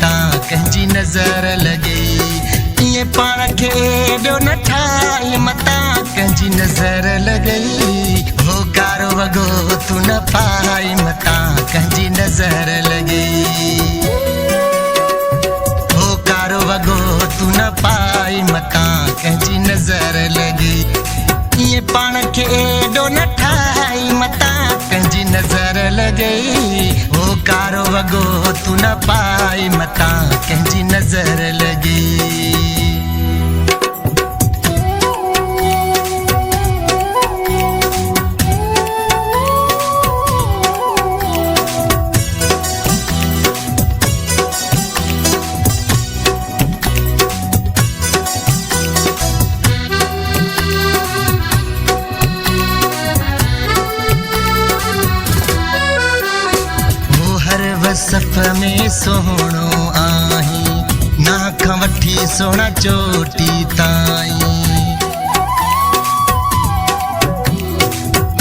मता कंहिंजी नज़र लॻई इएं पाण खे एॾो न ठाही मता कंहिंजी नज़र लॻई हो कारो वॻो तू न पाई मता कंहिंजी नज़र लॻई हो कारो वॻो तू न पाई मता कंहिंजी नज़र लॻई इएं पाण खे एॾो न ठाही मता कंहिंजी नज़र लॻई हो कारो वॻो तू न पाई मता कंहिंजी नज़र लॻई सफ़ में सोहणो आहीं नाख वठी सोना चोटी ताईं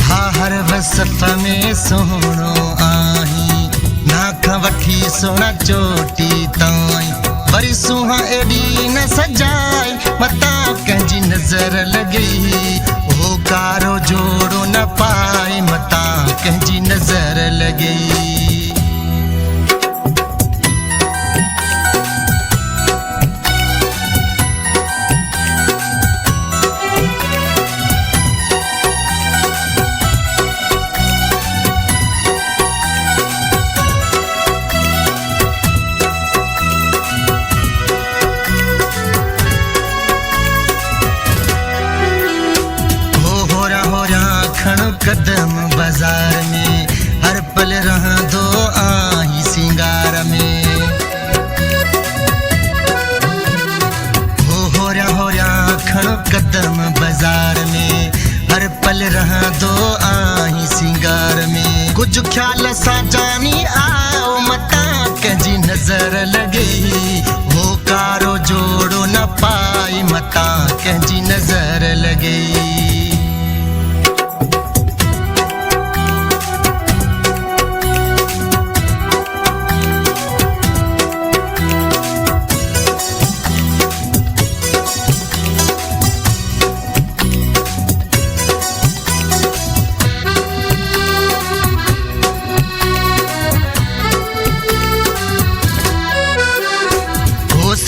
हा हर वसफ़ में सोहणो आहीं नाख वठी सोना चोटी ताईं वरी सुहा एॾी न सजाई मता कंहिंजी नज़र लॻई हो कारो जोड़ो न पाई मता कंहिंजी नज़र लॻई कदम बाजार में हर पल रहंदो आहीं सिंगार में होरिया खणो कदम बाजार में हर पल रहंदो आहीं सिंगार में कुछ ख्याल सां जानी आओ मता कंहिंजी नज़र लॻई हो कारो जोड़ो न पाई मता कंहिंजी नज़र लॻई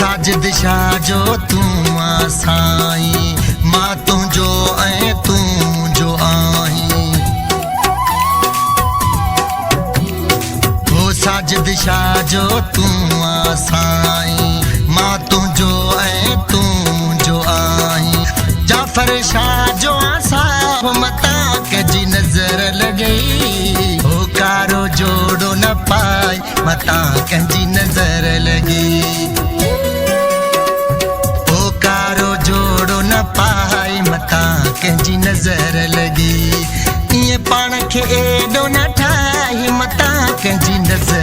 साजिद शाह जो तू आ साईं मां तुंहिंजो ऐं तू मुंहिंजो आहीं हो साजिद शाह जो तू आ साईं मां तुंहिंजो ऐं तू मुंहिंजो आहीं जाफ़र शाह जो आ साहब मता कंहिंजी नज़र लॻई हो कारो जोड़ो न पाई मता कंहिंजी नज़र लॻई पाई मता कंहिंजी नज़र लॻी इएं पाण खे एॾो न ठाही मता कंहिंजी नज़र